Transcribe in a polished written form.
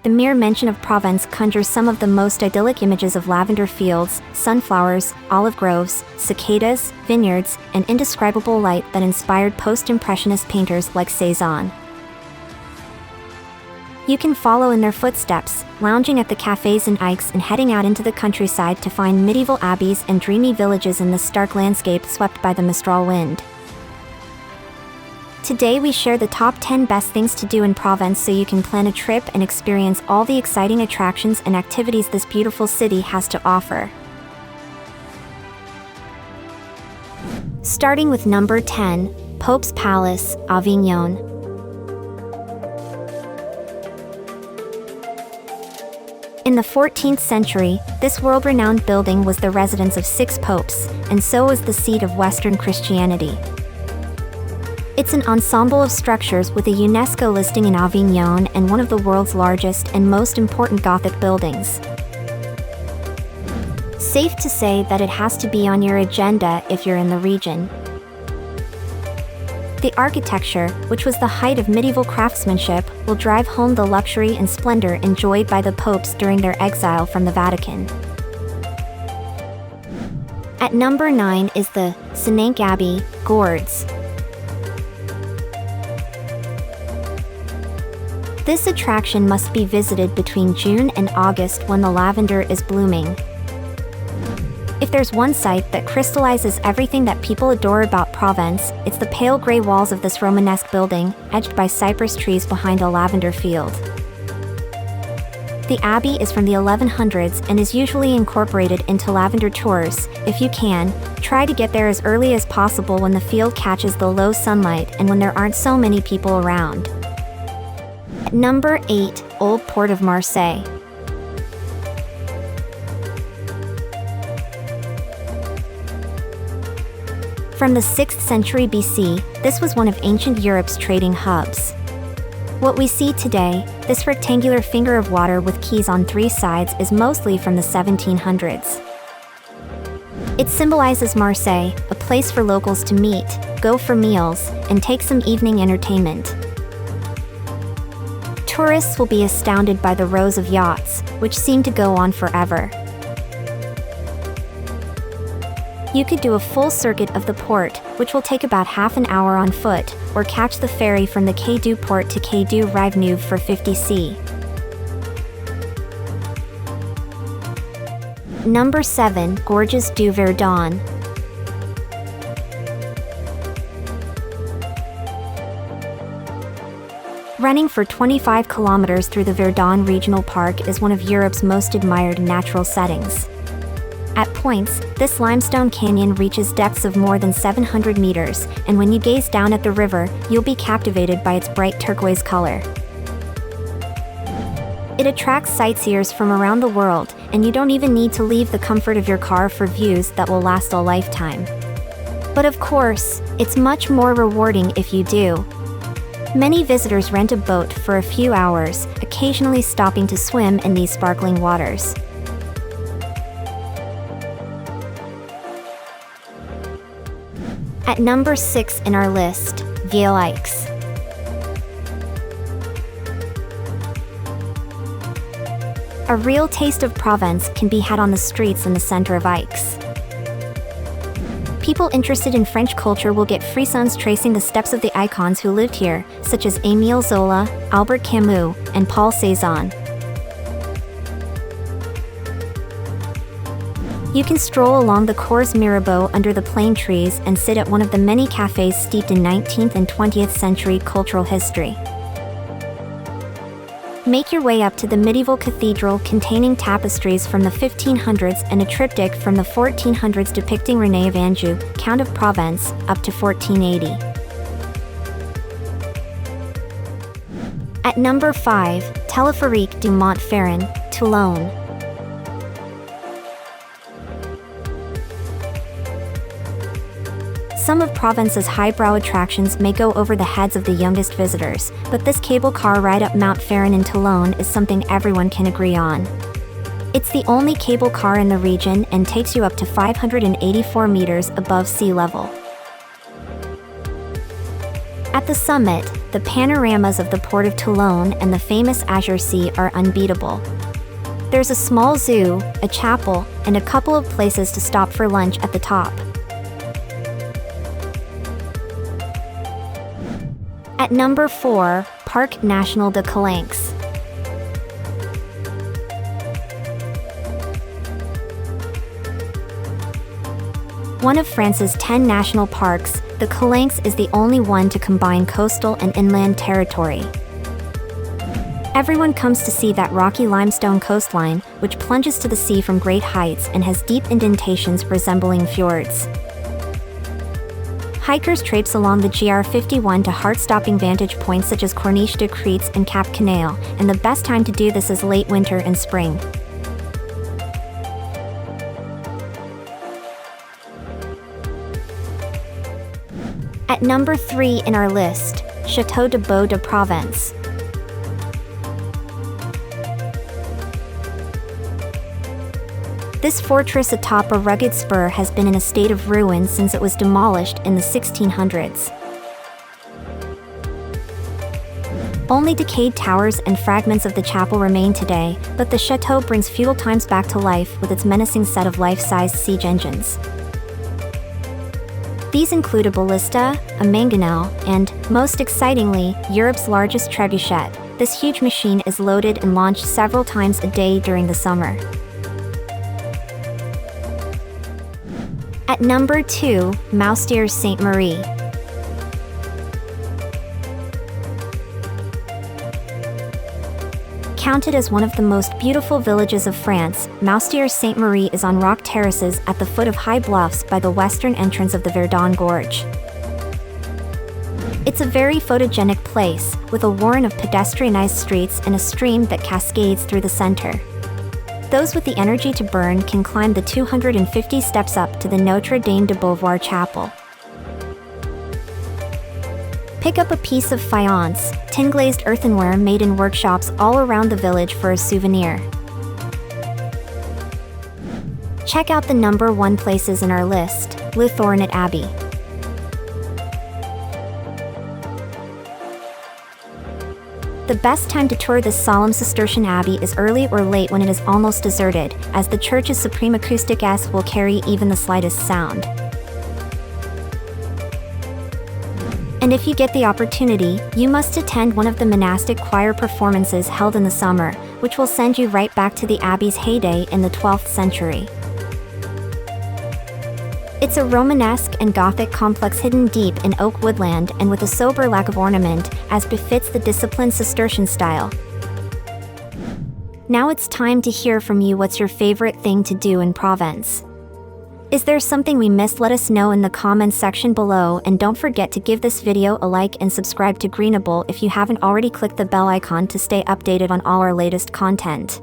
The mere mention of Provence conjures some of the most idyllic images of lavender fields, sunflowers, olive groves, cicadas, vineyards, and indescribable light that inspired post-impressionist painters like Cézanne. You can follow in their footsteps, lounging at the cafes in Aix and heading out into the countryside to find medieval abbeys and dreamy villages in the stark landscape swept by the Mistral wind. Today we share the top 10 best things to do in Provence so you can plan a trip and experience all the exciting attractions and activities this beautiful city has to offer. Starting with number 10, Pope's Palace, Avignon. In the 14th century, this world-renowned building was the residence of 6 popes, and so was the seat of Western Christianity. It's an ensemble of structures with a UNESCO listing in Avignon and one of the world's largest and most important Gothic buildings. Safe to say that it has to be on your agenda if you're in the region. The architecture, which was the height of medieval craftsmanship, will drive home the luxury and splendor enjoyed by the popes during their exile from the Vatican. At number 9 is the Senanque Abbey, Gordes. This attraction must be visited between June and August when the lavender is blooming. If there's one site that crystallizes everything that people adore about Provence, it's the pale gray walls of this Romanesque building, edged by cypress trees behind a lavender field. The abbey is from the 1100s and is usually incorporated into lavender tours. If you can, try to get there as early as possible when the field catches the low sunlight and when there aren't so many people around. At number 8, Old Port of Marseille. From the 6th century BC, this was one of ancient Europe's trading hubs. What we see today, this rectangular finger of water with quays on 3 sides, is mostly from the 1700s. It symbolizes Marseille, a place for locals to meet, go for meals, and take some evening entertainment. Tourists will be astounded by the rows of yachts, which seem to go on forever. You could do a full circuit of the port, which will take about half an hour on foot, or catch the ferry from the Quai du Port to Quai du Rive Neuve for 50 €. Number 7, Gorges du Verdon. Running for 25 kilometers through the Verdon Regional Park is one of Europe's most admired natural settings. At points, this limestone canyon reaches depths of more than 700 meters, and when you gaze down at the river, you'll be captivated by its bright turquoise color. It attracts sightseers from around the world, and you don't even need to leave the comfort of your car for views that will last a lifetime. But of course, it's much more rewarding if you do. Many visitors rent a boat for a few hours, occasionally stopping to swim in these sparkling waters. At number 6 in our list, Vieil Aix. A real taste of Provence can be had on the streets in the center of Aix. People interested in French culture will get frissons tracing the steps of the icons who lived here, such as Émile Zola, Albert Camus, and Paul Cézanne. You can stroll along the Cours Mirabeau under the plane trees and sit at one of the many cafes steeped in 19th and 20th century cultural history. Make your way up to the medieval cathedral containing tapestries from the 1500s and a triptych from the 1400s depicting René of Anjou, Count of Provence, up to 1480. At number 5, Téléphérique du Mont Faron, Toulon. Some of Provence's highbrow attractions may go over the heads of the youngest visitors, but this cable car ride up Mount Faron in Toulon is something everyone can agree on. It's the only cable car in the region and takes you up to 584 meters above sea level. At the summit, the panoramas of the port of Toulon and the famous Azure Sea are unbeatable. There's a small zoo, a chapel, and a couple of places to stop for lunch at the top. At number 4, Parc National de Calanques. One of France's 10 national parks, the Calanques is the only one to combine coastal and inland territory. Everyone comes to see that rocky limestone coastline, which plunges to the sea from great heights and has deep indentations resembling fjords. Hikers traipse along the GR51 to heart-stopping vantage points such as Corniche de Cretes and Cap Canaille, and the best time to do this is late winter and spring. At number 3 in our list, Château de Baux de Provence. This fortress atop a rugged spur has been in a state of ruin since it was demolished in the 1600s. Only decayed towers and fragments of the chapel remain today, but the chateau brings feudal times back to life with its menacing set of life-sized siege engines. These include a ballista, a mangonel, and, most excitingly, Europe's largest trebuchet. This huge machine is loaded and launched several times a day during the summer. At number 2, Moustiers-Sainte-Marie. Counted as one of the most beautiful villages of France, Moustiers-Sainte-Marie is on rock terraces at the foot of high bluffs by the western entrance of the Verdon Gorge. It's a very photogenic place, with a warren of pedestrianized streets and a stream that cascades through the center. Those with the energy to burn can climb the 250 steps up to the Notre Dame de Beauvoir Chapel. Pick up a piece of faience, tin-glazed earthenware made in workshops all around the village for a souvenir. Check out the number 1 places in our list, Le Thoronet Abbey. The best time to tour this solemn Cistercian abbey is early or late when it is almost deserted, as the church's supreme acoustics will carry even the slightest sound. And if you get the opportunity, you must attend one of the monastic choir performances held in the summer, which will send you right back to the abbey's heyday in the 12th century. It's a Romanesque and Gothic complex hidden deep in oak woodland and with a sober lack of ornament, as befits the disciplined Cistercian style. Now it's time to hear from you. What's your favorite thing to do in Provence? Is there something we missed? Let us know in the comments section below, and don't forget to give this video a like and subscribe to Greenable if you haven't already. Click the bell icon to stay updated on all our latest content.